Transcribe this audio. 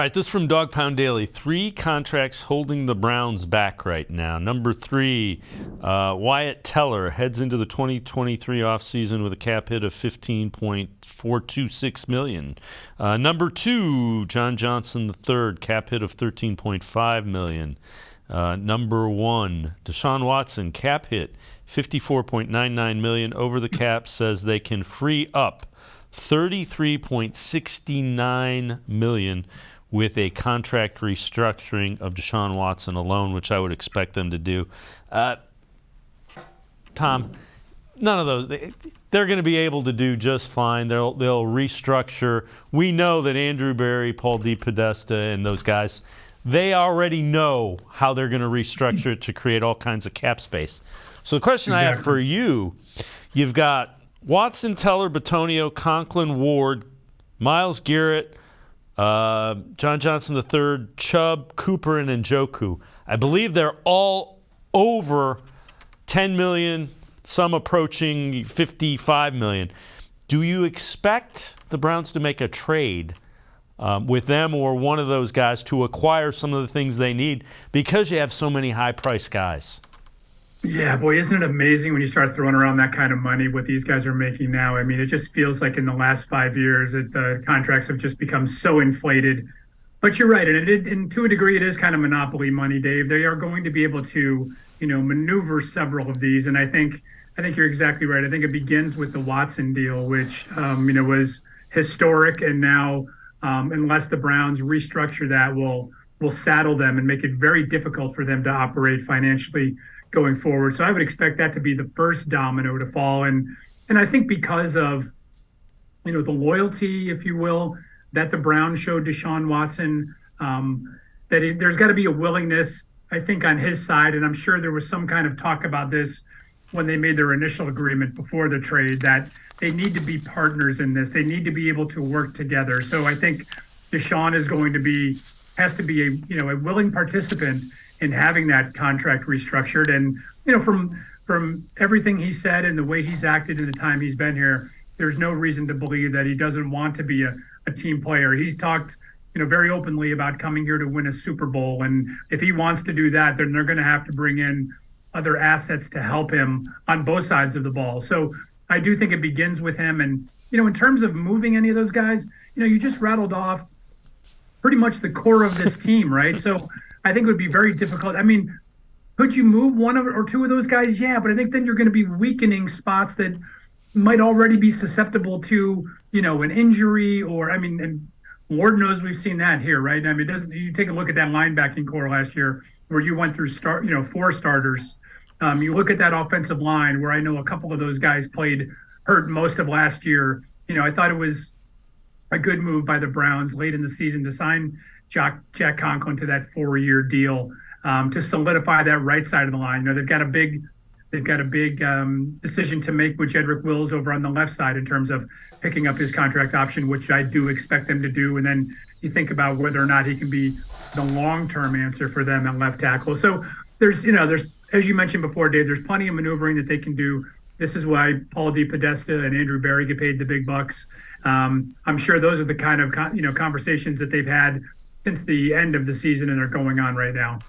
All right, this from Dawg Pound Daily. 3 contracts holding the Browns back right now. Number 3, Wyatt Teller heads into the 2023 offseason with a cap hit of $15.426 million. Number 2, John Johnson III, cap hit of $13.5 million. Number 1, Deshaun Watson, cap hit $54.99 million. Over the cap, says they can free up $33.69 million with a contract restructuring of Deshaun Watson alone, which I would expect them to do. Tom, none of those, they're going to be able to do just fine. They'll restructure. We know that Andrew Berry, Paul DePodesta, and those guys, they already know how they're going to restructure it to create all kinds of cap space. So the question I have for you, you've got Watson, Teller, Bitonio, Conklin, Ward, Myles Garrett, John Johnson III, Chubb, Cooper, and Njoku. I believe they're all over $10 million, some approaching $55 million. Do you expect the Browns to make a trade with them or one of those guys to acquire some of the things they need because you have so many high-priced guys? Yeah, boy, isn't it amazing when you start throwing around that kind of money, what these guys are making now? I mean, it just feels like in the last 5 years that the contracts have just become so inflated. But you're right, and to a degree, it is kind of monopoly money, Dave. They are going to be able to, maneuver several of these, and I think you're exactly right. I think it begins with the Watson deal, which was historic, and now unless the Browns restructure that, will saddle them and make it very difficult for them to operate financially going forward. So I would expect that to be the first domino to fall. And I think because of, the loyalty, if you will, that the Browns showed Deshaun Watson, there's got to be a willingness, I think, on his side. And I'm sure there was some kind of talk about this when they made their initial agreement before the trade, that they need to be partners in this. They need to be able to work together. So I think Deshaun has to be a willing participant in having that contract restructured. And, from everything he said and the way he's acted in the time he's been here, there's no reason to believe that he doesn't want to be a team player. He's talked, very openly about coming here to win a Super Bowl. And if he wants to do that, then they're going to have to bring in other assets to help him on both sides of the ball. So I do think it begins with him. And, in terms of moving any of those guys, you just rattled off pretty much the core of this team, right? So I think it would be very difficult. I mean, could you move one or two of those guys? Yeah, but I think then you're going to be weakening spots that might already be susceptible to, an injury and Lord knows we've seen that here, right? I mean, you take a look at that linebacking core last year where you went through 4 starters. You look at that offensive line where I know a couple of those guys played hurt most of last year. I thought it was a good move by the Browns late in the season to sign Jack Conklin to that 4-year deal to solidify that right side of the line. They've got a big decision to make with Jedrick Wills over on the left side in terms of picking up his contract option, which I do expect them to do. And then you think about whether or not he can be the long-term answer for them at left tackle. So there's as you mentioned before, Dave, there's plenty of maneuvering that they can do. This is why Paul DePodesta and Andrew Berry get paid the big bucks. I'm sure those are the kind of conversations that they've had since the end of the season and are going on right now.